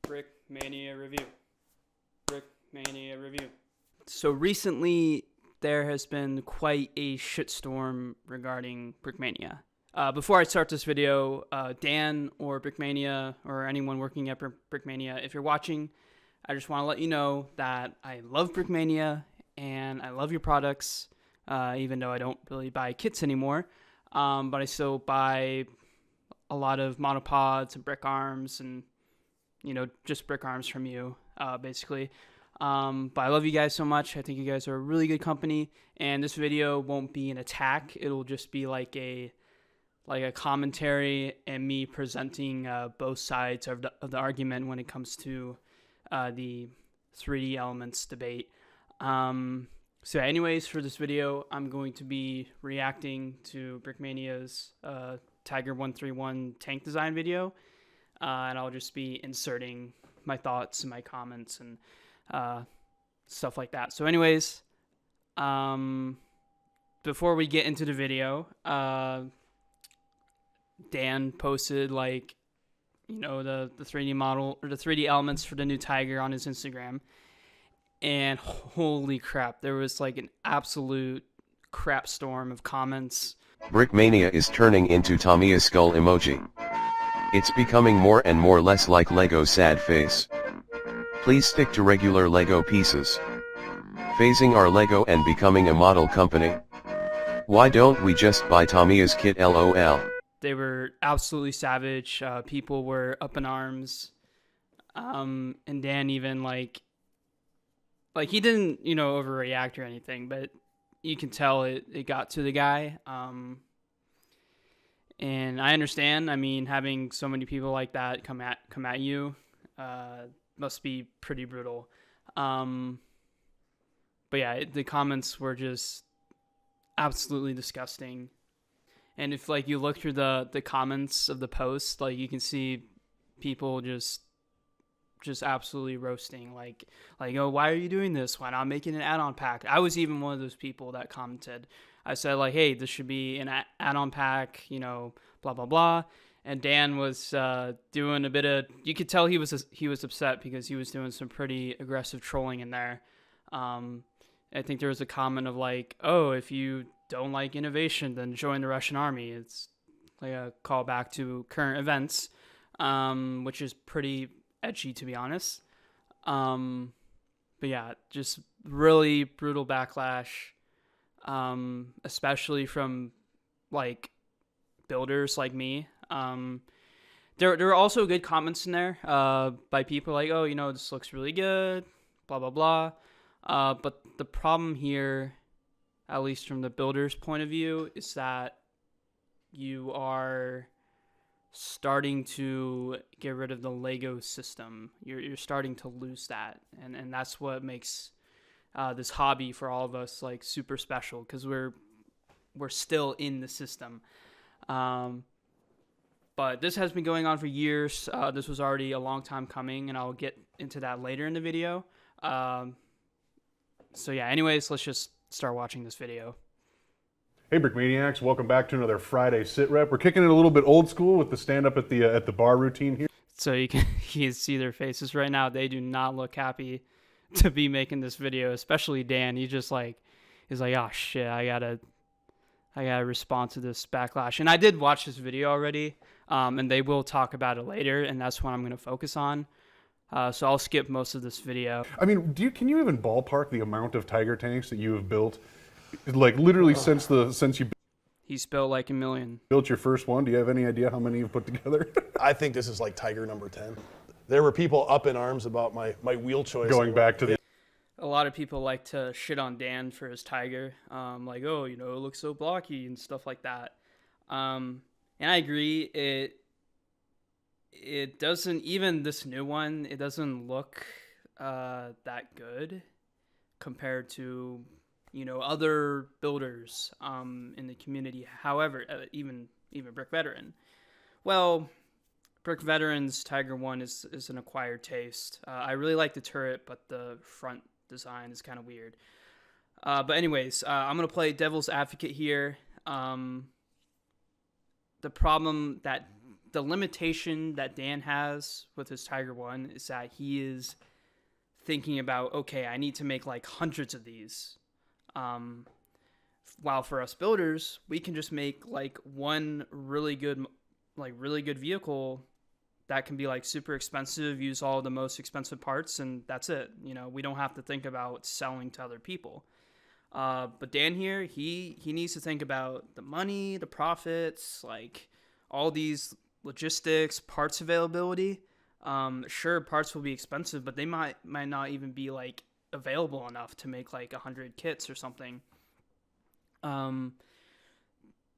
Brickmania review. Brickmania review. So recently, there has been quite a shitstorm regarding Brickmania. Before I start this video, Dan or Brickmania or anyone working at Brickmania, if you're watching, I just want to let you know that I love Brickmania and I love your products, even though I don't really buy kits anymore. But I still buy a lot of monopods and brick arms and, just brick arms from you, basically. But I love you guys so much. I think you guys are a really good company, and this video won't be an attack. It'll just be like a commentary and me presenting both sides of the argument when it comes to the 3D elements debate. So anyways, for this video, I'm going to be reacting to Brickmania's Tiger 131 tank design video, and I'll just be inserting my thoughts and my comments and stuff like that. So anyways, before we get into the video, Dan posted the 3D model or the 3D elements for the new Tiger on his Instagram, and holy crap, there was like an absolute crap storm of comments. Brickmania is turning into Tamiya skull emoji. It's becoming more and more less like Lego sad face. Please stick to regular Lego pieces. Phasing our Lego and becoming a model company. Why don't we just buy Tamiya's kit LOL? They were absolutely savage. People were up in arms. And Dan even like he didn't, overreact or anything, but you can tell it got to the guy. And I understand. I mean, having so many people like that come at you must be pretty brutal. But yeah, the comments were just absolutely disgusting. And if you look through the comments of the post, you can see people just absolutely roasting, oh, why are you doing this? Why not making an add-on pack? I was even one of those people that commented. I said hey, this should be an add-on pack, blah blah blah. And Dan was doing a bit of, you could tell he was upset because he was doing some pretty aggressive trolling in there. I think there was a comment of oh, if you don't like innovation, then join the Russian army. It's like a callback to current events, which is pretty edgy, to be honest. But yeah, just really brutal backlash, especially from builders like me. There were also good comments in there by people oh, this looks really good, blah blah blah. But the problem here, at least from the builder's point of view, is that you are starting to get rid of the Lego system. You're starting to lose that, and that's what makes this hobby for all of us super special, because we're still in the system. But this has been going on for years. This was already a long time coming, and I'll get into that later in the video. So yeah, anyways, let's just start watching this video. Hey Brickmaniacs, welcome back to another Friday sit rep. We're kicking it a little bit old school with the stand up at the bar routine here. So you can see their faces right now. They do not look happy to be making this video, especially Dan. He just he's oh shit, I gotta respond to this backlash. And I did watch this video already, and they will talk about it later, and that's what I'm gonna focus on. So I'll skip most of this video. I mean, can you even ballpark the amount of Tiger tanks that you have built? Literally since you... He's built a million. Built your first one? Do you have any idea how many you've put together? I think this is Tiger number 10. There were people up in arms about my wheel choice. Going back to the... A lot of people like to shit on Dan for his Tiger. Oh, it looks so blocky and stuff like that. And I agree. It doesn't, even this new one, it doesn't look that good compared to, other builders in the community. However, even Brick Veteran. Well, Brick Veteran's Tiger 1 is an acquired taste. I really like the turret, but the front design is kind of weird. But anyways, I'm going to play devil's advocate here. The problem that the limitation that Dan has with his Tiger 1 is that he is thinking about, okay, I need to make like hundreds of these. While for us builders, we can just make like one really good vehicle that can be like super expensive, use all the most expensive parts, and that's it. You know, we don't have to think about selling to other people. But Dan here, he needs to think about the money, the profits, like all these logistics, parts availability. Sure, parts will be expensive, but they might not even be like available enough to make like 100 kits or something.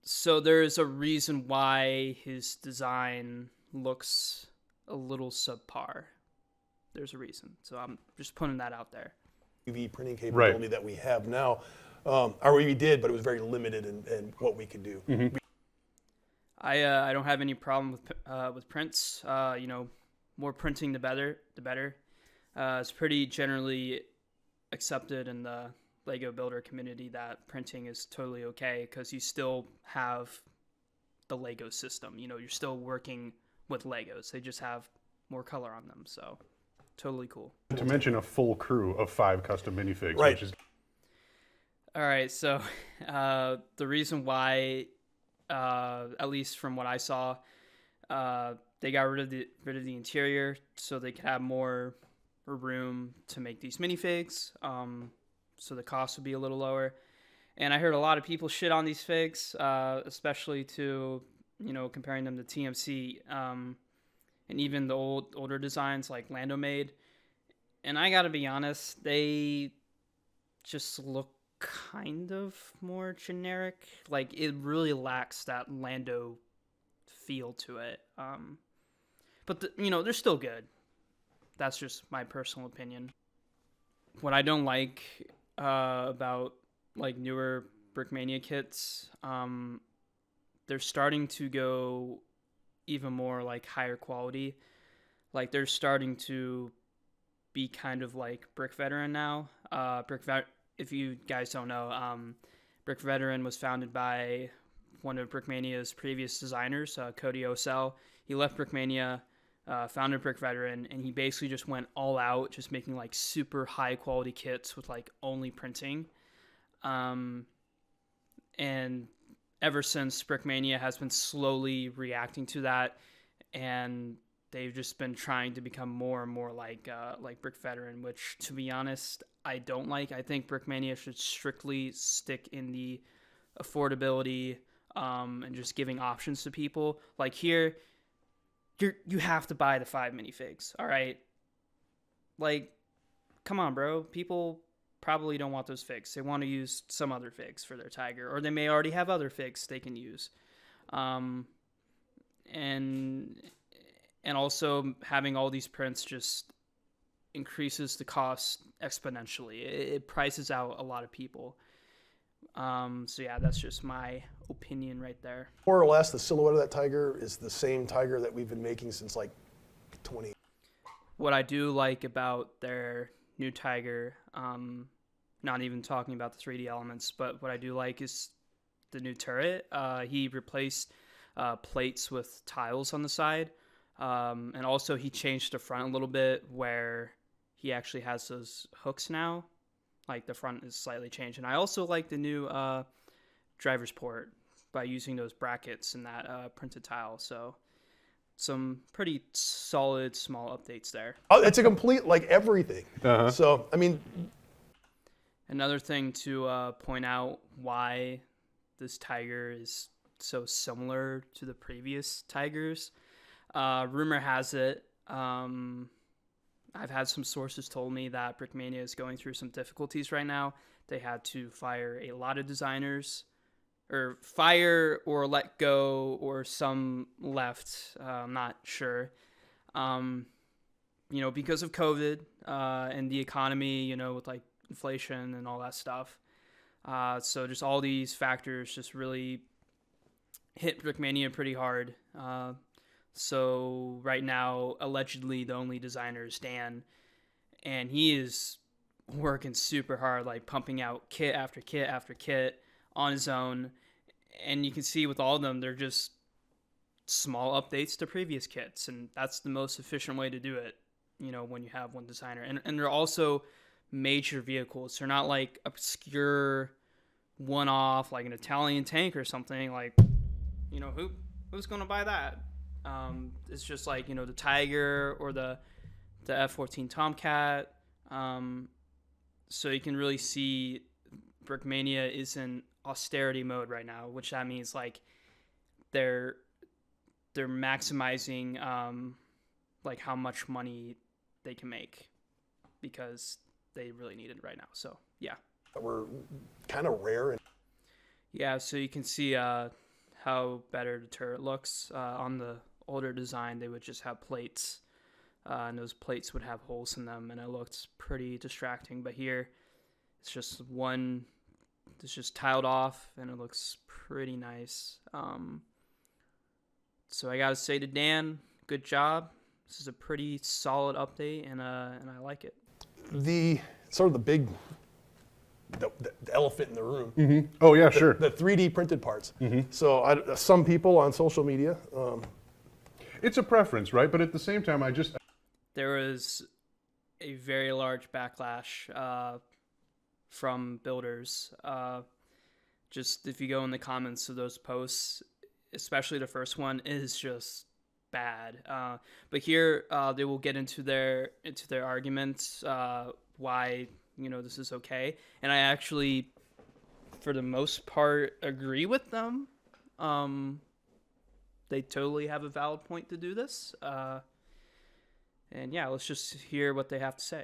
So there's a reason why his design looks a little subpar. There's a reason. So I'm just putting that out there. UV printing capability Right. that we have now, or we did, but it was very limited in what we could do. I don't have any problem with prints. You know, more printing the better. It's pretty generally accepted in the Lego builder community that printing is totally okay because you still have the Lego system. You know, you're still working with Legos. They just have more color on them. So totally cool. To mention a full crew of 5 custom minifigs, Right. which is All right, so the reason why, at least from what I saw, they got rid of the interior so they could have more room to make these minifigs. So the cost would be a little lower. And I heard a lot of people shit on these figs, especially to, you know, comparing them to TMC, and even the older designs like Lando made. And I gotta be honest, they just look kind of more generic. Like, it really lacks that Lando feel to it. But you know, they're still good. That's just my personal opinion. What I don't like about like newer Brickmania kits, they're starting to go even more like higher quality. Like, they're starting to be kind of like Brick Veteran now. If you guys don't know, Brick Veteran was founded by one of Brickmania's previous designers, Cody Osell. He left Brickmania, founded Brick Veteran, and he basically just went all out, just making like super high quality kits with like only printing. And ever since, Brickmania has been slowly reacting to that, and they've just been trying to become more and more like Brick Veteran, which, to be honest, I don't like. I think Brickmania should strictly stick in the affordability, and just giving options to people. Like here, you have to buy the 5 minifigs, all right? Like, come on, bro. People probably don't want those figs. They want to use some other figs for their Tiger, or they may already have other figs they can use. And also having all these prints just increases the cost exponentially. It prices out a lot of people. So yeah, that's just my opinion right there. More or less, the silhouette of that Tiger is the same Tiger that we've been making since like 20. What I do like about their new Tiger, not even talking about the 3D elements, but what I do like is the new turret. He replaced plates with tiles on the side. And also he changed the front a little bit where he actually has those hooks now. Like, the front is slightly changed. And I also like the new driver's port by using those brackets in that printed tile. So some pretty solid small updates there. Oh, it's a complete, like, everything. Uh-huh. So, I mean, Another thing to point out why this Tiger is so similar to the previous Tigers. Rumor has it, I've had some sources told me that Brickmania is going through some difficulties right now. They had to fire a lot of designers, or fire or let go, or some left. I'm not sure. You know, because of COVID and the economy, you know, with like inflation and all that stuff. So just all these factors just really hit Brickmania pretty hard. So right now, allegedly, the only designer is Dan, and he is working super hard, like pumping out kit after kit after kit on his own. And you can see with all of them, they're just small updates to previous kits, and that's the most efficient way to do it, when you have one designer. And they're also major vehicles. They're not like obscure one-off, like an Italian tank or something. Like, who's going to buy that? It's just like, the Tiger or the F-14 Tomcat. So you can really see Brickmania is in austerity mode right now, which that means like they're maximizing like how much money they can make because they really need it right now. So yeah, We're kind of rare. yeah. So you can see how better the turret looks. On the older design, they would just have plates, and those plates would have holes in them, and it looked pretty distracting. But here, it's just one. It's just tiled off, and it looks pretty nice. So I gotta say to Dan, good job. This is a pretty solid update, and I like it. The sort of the big, the elephant in the room. Mm-hmm. Oh yeah, sure. The 3D printed parts. Mm-hmm. So some people on social media. It's a preference, right? But at the same time, There was a very large backlash from builders. Just if you go in the comments of those posts, especially the first one, is just bad. But here they will get into their arguments why this is okay, and I actually, for the most part, agree with them. They totally have a valid point to do this. And yeah, let's just hear what they have to say.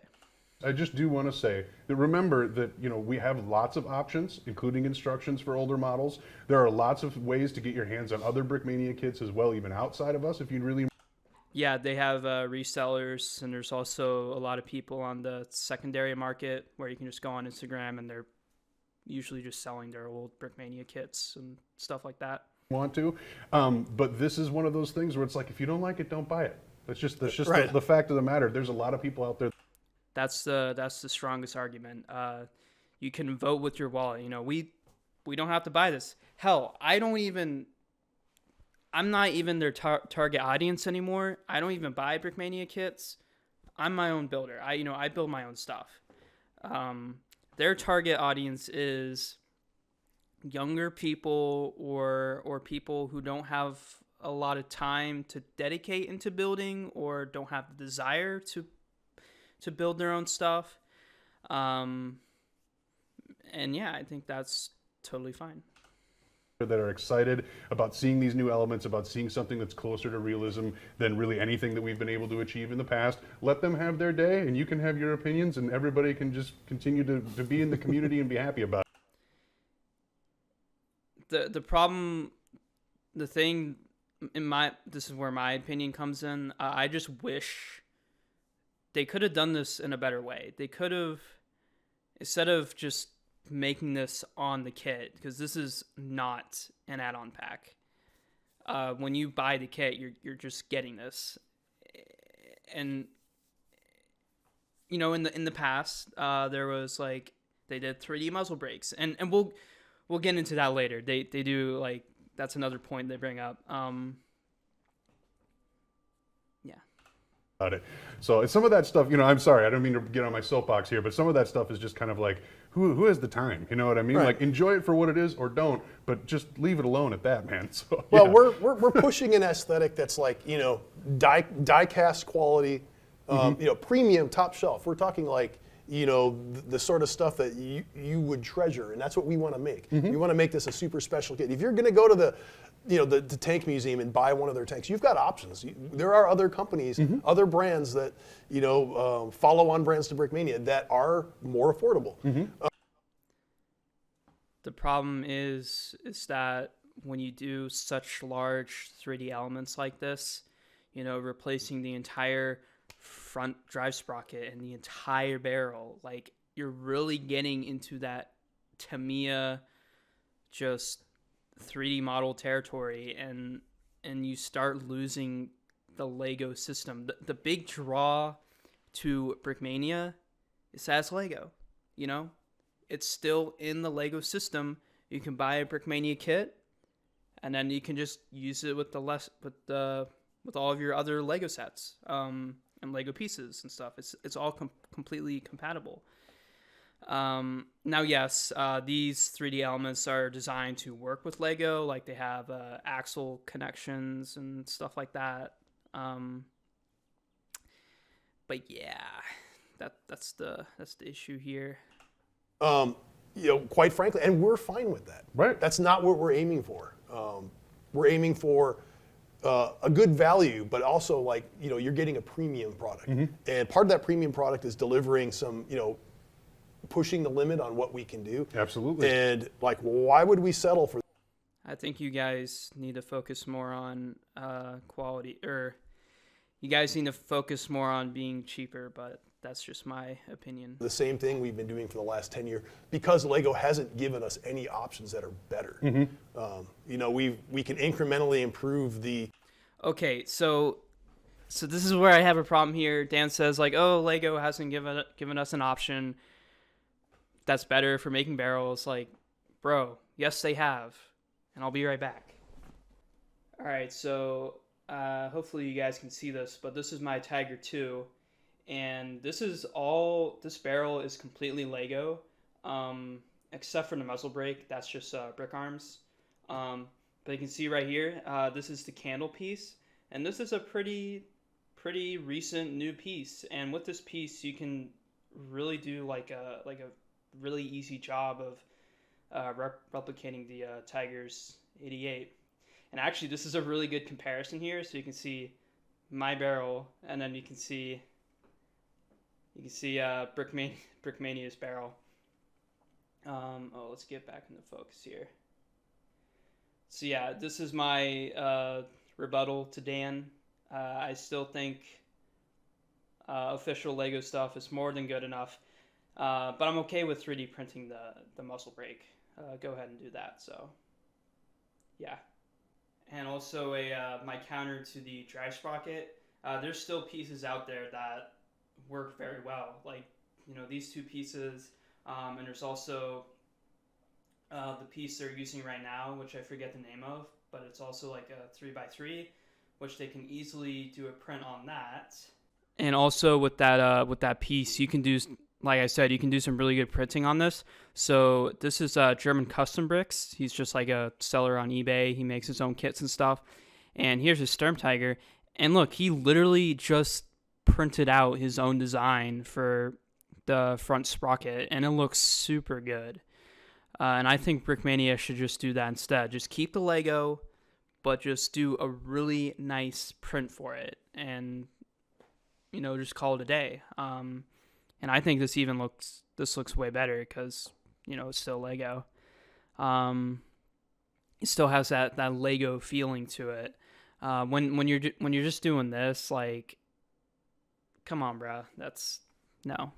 I just do want to say that remember that, we have lots of options, including instructions for older models. There are lots of ways to get your hands on other Brickmania kits as well, even outside of us, if you'd really. Yeah, they have resellers, and there's also a lot of people on the secondary market where you can just go on Instagram, and they're usually just selling their old Brickmania kits and stuff like that. Want to, but this is one of those things where it's like, if you don't like it, don't buy it. That's just right. the fact of the matter. There's a lot of people out there. That's the strongest argument. You can vote with your wallet. We don't have to buy this. Hell, I'm not even their target audience anymore. I don't even buy Brickmania kits. I'm my own builder. I build my own stuff. Their target audience is younger people or people who don't have a lot of time to dedicate into building or don't have the desire to build their own stuff. And yeah, I think that's totally fine. That are excited about seeing these new elements, about seeing something that's closer to realism than really anything that we've been able to achieve in the past. Let them have their day, and you can have your opinions, and everybody can just continue to be in the community and be happy about it. The problem, the thing, this is where my opinion comes in. I just wish they could have done this in a better way. They could have, instead of just making this on the kit, because this is not an add-on pack. When you buy the kit, you're just getting this. And in the past, there was like they did 3D muzzle brakes, and we'll get into that later. They do, like, that's another point they bring up. it. So some of that stuff, I'm sorry, I don't mean to get on my soapbox here, but some of that stuff is just kind of like, who has the time? You know what I mean? Right. Like, enjoy it for what it is or don't, but just leave it alone at that, man. So, well, yeah. we're pushing an aesthetic that's like, die cast quality, premium, top shelf. We're talking like, the sort of stuff that you would treasure, and that's what we want to make. We want to make this a super special kit. If you're going to go to the tank museum and buy one of their tanks, you've got options. There are other companies, other brands that, follow on brands to Brickmania that are more affordable. The problem is that when you do such large 3D elements like this, replacing the entire front drive sprocket and the entire barrel, like, you're really getting into that Tamiya just 3D model territory, and you start losing the Lego system. The big draw to Brickmania is as Lego, it's still in the Lego system. You can buy a Brickmania kit and then you can just use it with with all of your other Lego sets and Lego pieces and stuff. It's all completely compatible. Now, yes, these 3D elements are designed to work with Lego, like they have axle connections and stuff like that. But yeah, that's the issue here. Quite frankly, and we're fine with that. Right. That's not what we're aiming for. We're aiming for a good value, but also like, you're getting a premium product. And part of that premium product is delivering some, pushing the limit on what we can do. Absolutely. And like, why would we settle for? I think you guys need to focus more on quality, or you guys need to focus more on being cheaper, but that's just my opinion. The same thing we've been doing for the last 10 years because Lego hasn't given us any options that are better. We can incrementally improve the. Okay, so this is where I have a problem here. Dan says like, oh, Lego hasn't given us an option that's better for making barrels. Like, bro, yes they have, and I'll be right back. All right, so hopefully you guys can see this, but this is my Tiger 2. And this barrel is completely Lego, except for the muzzle brake. That's just brick arms. But you can see right here, this is the candle piece. And this is a pretty recent new piece. And with this piece, you can really do like a really easy job of replicating the Tiger's 88. And actually, this is a really good comparison here. So you can see my barrel, and then you can see Brickmania's barrel. Let's get back into focus here. So yeah, this is my rebuttal to Dan. I still think official Lego stuff is more than good enough, but I'm okay with 3D printing the muzzle brake. Go ahead and do that. So yeah, and also my counter to the drive sprocket. There's still pieces out there that work very well, like these two pieces, and there's also the piece they're using right now, which I forget the name of, but it's also like a 3x3, which they can easily do a print on that. And also with that piece, you can do, like I said, you can do some really good printing on this. So this is German Custom Bricks. He's just like a seller on eBay. He makes his own kits and stuff. And here's his Sturm Tiger. And look, he literally just printed out his own design for the front sprocket, and it looks super good. And I think Brickmania should just do that instead. Just keep the Lego, but just do a really nice print for it, and just call it a day. And I think this looks way better because it's still Lego. It still has that Lego feeling to it. When you're just doing this, like, come on, bro. That's no.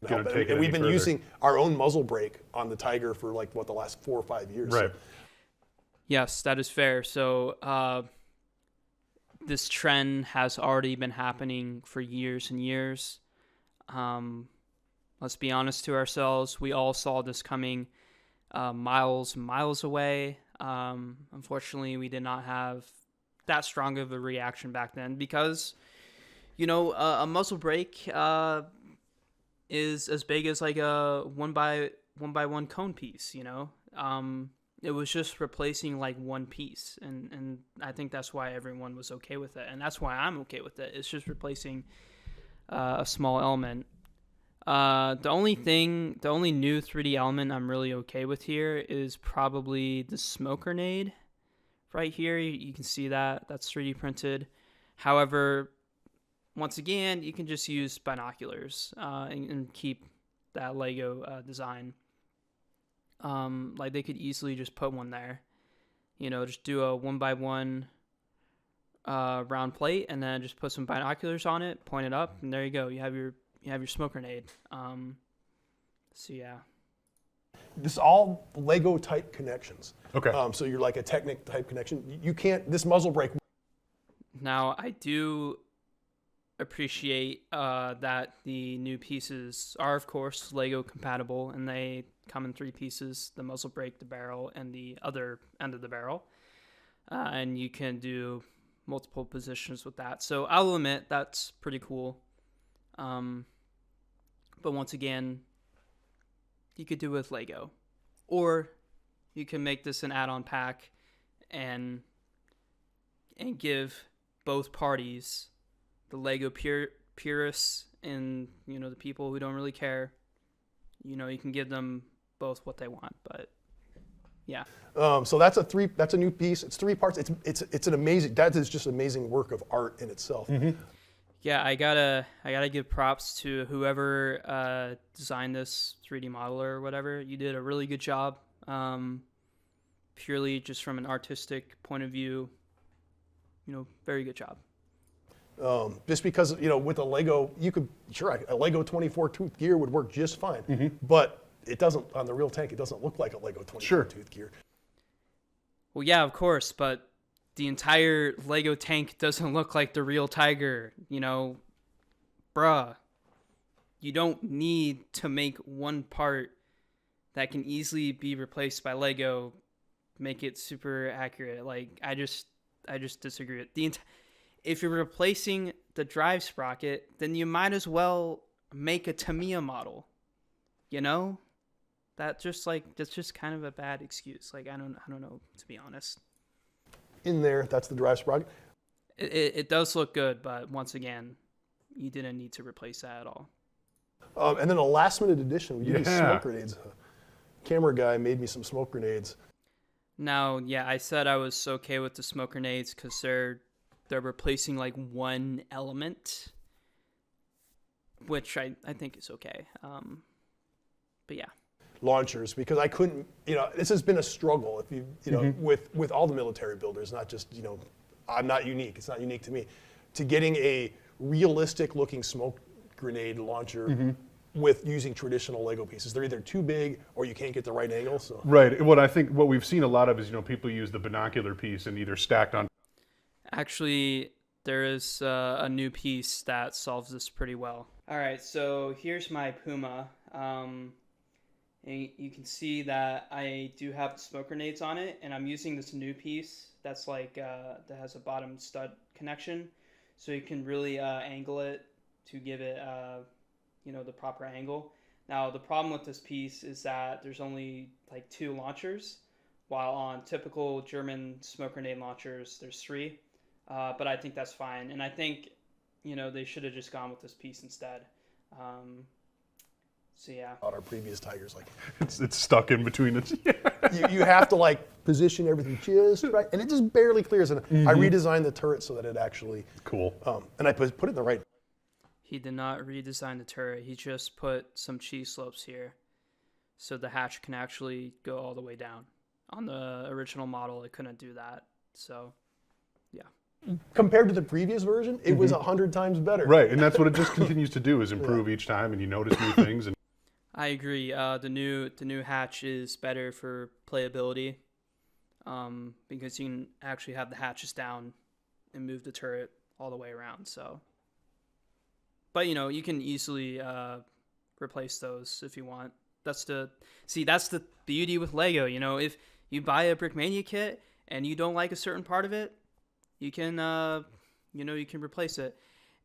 And we've been using our own muzzle brake on the Tiger for like the last 4 or 5 years. Right. So. Yes, that is fair. So this trend has already been happening for years and years. Let's be honest to ourselves. We all saw this coming miles away. Unfortunately, we did not have that strong of a reaction back then because a muzzle brake is as big as like a one by one cone piece. It was just replacing like one piece, and I think that's why everyone was okay with it, and that's why I'm okay with it. It's just replacing a small element. The only new 3D element I'm really okay with here is probably the smoke grenade. Right here, you can see that's 3D printed. However, once again, you can just use binoculars and keep that Lego design. Like they could easily just put one there. Just do a 1x1 round plate and then just put some binoculars on it, point it up, and there you go. You have your smoke grenade. So yeah. This all Lego type connections. Okay. So you're like a Technic type connection. You can't, this muzzle brake. Now I do appreciate that the new pieces are of course Lego compatible, and they come in 3 pieces: the muzzle brake, the barrel, and the other end of the barrel. and you can do multiple positions with that. So I'll admit that's pretty cool. But once again, you could do it with Lego, or you can make this an add-on pack and give both parties, the Lego purists and the people who don't really care, you can give them both what they want. But yeah. So that's a new piece. It's 3 parts. It's an amazing. That is just amazing work of art in itself. Mm-hmm. Yeah, I gotta give props to whoever designed this 3D modeler or whatever. You did a really good job. Purely just from an artistic point of view, very good job. Just because with a Lego, a Lego 24 tooth gear would work just fine, but it doesn't on the real tank. It doesn't look like a Lego 24 tooth gear. Well, yeah, of course, but the entire Lego tank doesn't look like the real Tiger, bruh. You don't need to make one part that can easily be replaced by Lego, make it super accurate. Like, I just disagree with if you're replacing the drive sprocket, then you might as well make a Tamiya model. That's just kind of a bad excuse. Like, I don't know, to be honest. In there, that's the drive sprocket. It does look good, but once again, you didn't need to replace that at all. And then a last-minute addition, we used smoke grenades. Camera guy made me some smoke grenades. Now, yeah, I said I was okay with the smoke grenades because they're replacing like one element, which I think is okay. But yeah. Launchers, because I couldn't, this has been a struggle if with all the military builders, not just, I'm not unique, it's not unique to me, to getting a realistic looking smoke grenade launcher with using traditional Lego pieces. They're either too big or you can't get the right angle. So. Right. What we've seen a lot of is, people use the binocular piece and either stacked on. Actually, there is a new piece that solves this pretty well. All right, so here's my Puma. And you can see that I do have the smoke grenades on it, and I'm using this new piece that's like that has a bottom stud connection, so you can really angle it to give it the proper angle. Now the problem with this piece is that there's only like 2 launchers, while on typical German smoke grenade launchers there's 3. But I think that's fine, and I think they should have just gone with this piece instead. So yeah. Our previous Tigers, like it's stuck in between it. you have to like position everything just right, and it just barely clears. And I redesigned the turret so that it actually cool. And I put it in the right. He did not redesign the turret. He just put some cheese slopes here, so the hatch can actually go all the way down. On the original model, it couldn't do that. So, yeah. Compared to the previous version, it was 100 times better. Right, and that's what it just continues to do, is improve each time, and you notice new things. And I agree. The new hatch is better for playability, because you can actually have the hatches down and move the turret all the way around. So, but you can easily replace those if you want. That's the beauty with Lego. If you buy a Brickmania kit and you don't like a certain part of it, you can you can replace it,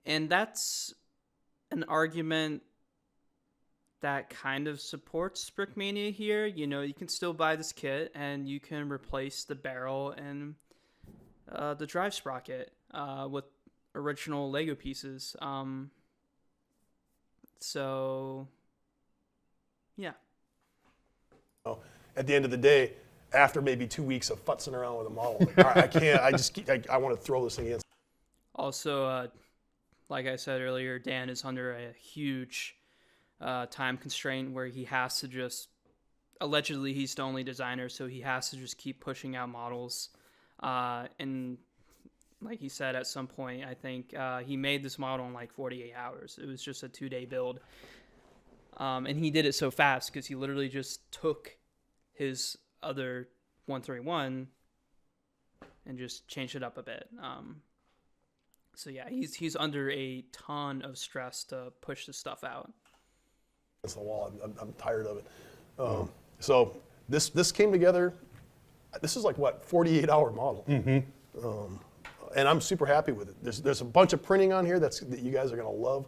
and that's an argument that kind of supports Brickmania here. You can still buy this kit and you can replace the barrel and the drive sprocket with original Lego pieces. So yeah. At the end of the day, after maybe 2 weeks of futzing around with a model, like, all right, I can't. I want to throw this thing in. Also, like I said earlier, Dan is under a huge time constraint where he has to just, allegedly he's the only designer, so he has to just keep pushing out models. And like he said, at some point, I think he made this model in like 48 hours. It was just a 2-day build. And he did it so fast because he literally just took his other 131 and just changed it up a bit. So yeah, he's under a ton of stress to push this stuff out. It's the wall. I'm tired of it. So this came together. this is like what 48-hour model. And I'm super happy with it. There's a bunch of printing on here that you guys are gonna love.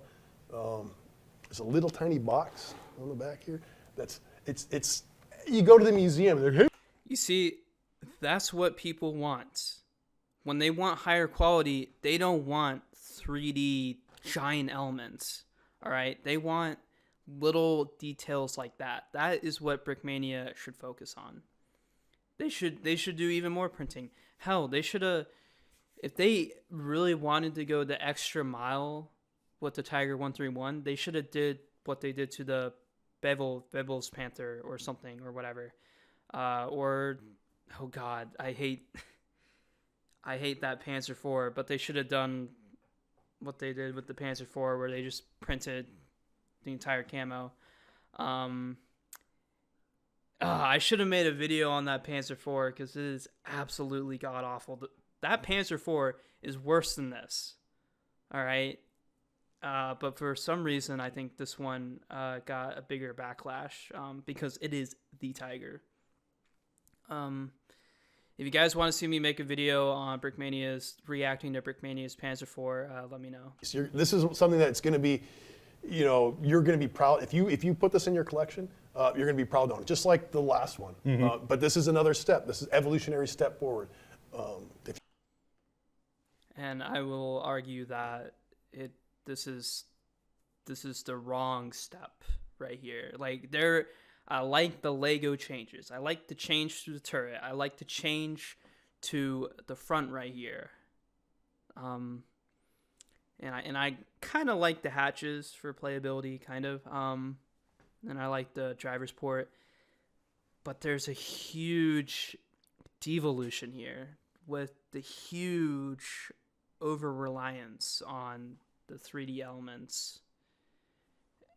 There's a little tiny box on the back here. It's you go to the museum and they're, hey. You see, that's what people want. When they want higher quality, they don't want 3D giant elements. All right, they want little details like that. That is what Brickmania should focus on. They should do even more printing. Hell, they should have, if they really wanted to go the extra mile with the Tiger 131, they should have did what they did to the Bevel's Panther or something or whatever. Or oh god, I hate that Panzer IV, but they should have done what they did with the Panzer IV, where they just printed the entire camo. I should have made a video on that Panzer IV because it is absolutely god awful. That Panzer IV is worse than this. All right. But for some reason, I think this one got a bigger backlash because it is the Tiger. If you guys want to see me make a video on reacting to Brickmania's Panzer IV, let me know. This is something that's going to be, you're going to be proud. If you put this in your collection, you're going to be proud on it, just like the last one. But this is another step. This is evolutionary step forward. And I will argue that this is the wrong step right here. Like I like the Lego changes. I like the change to the turret. I like the change to the front right here. And I kind of like the hatches for playability, kind of. And I like the driver's port. But there's a huge devolution here with the huge over-reliance on the 3D elements.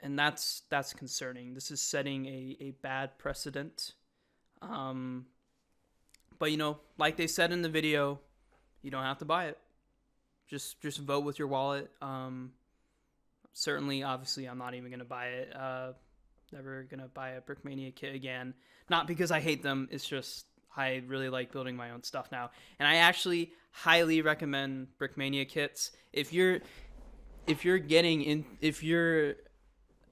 And that's concerning. This is setting a bad precedent. But like they said in the video, you don't have to buy it. Just vote with your wallet. Certainly, obviously, I'm not even gonna buy it. Never gonna buy a Brickmania kit again. Not because I hate them. It's just I really like building my own stuff now. And I actually highly recommend Brickmania kits if you're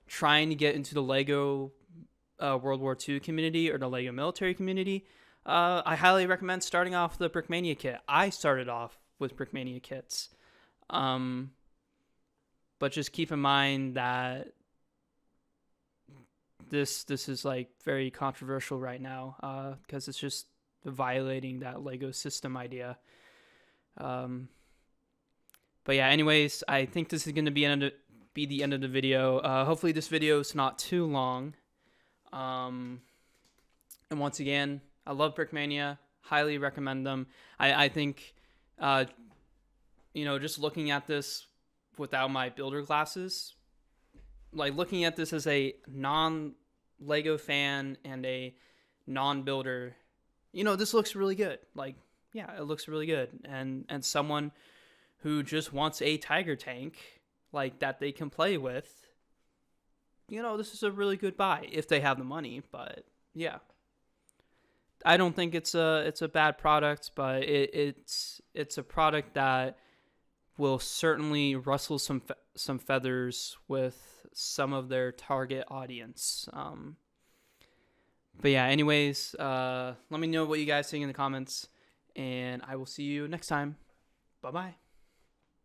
trying to get into the Lego World War II community or the Lego military community. I highly recommend starting off with the Brickmania kit. I started off with Brickmania kits. But just keep in mind that this is like very controversial right now because it's just violating that Lego system idea. But yeah, anyways, I think this is going to be the end of the video. Hopefully this video is not too long. And once again, I love Brickmania. Highly recommend them. I think, just looking at this without my builder glasses, like looking at this as a non-Lego fan and a non-builder, this looks really good. Like, yeah, it looks really good. And someone who just wants a Tiger tank like that they can play with, this is a really good buy if they have the money. But yeah, I don't think it's a bad product, but it's a product that will certainly rustle some feathers with some of their target audience. But yeah, anyways, let me know what you guys think in the comments, and I will see you next time. Bye bye.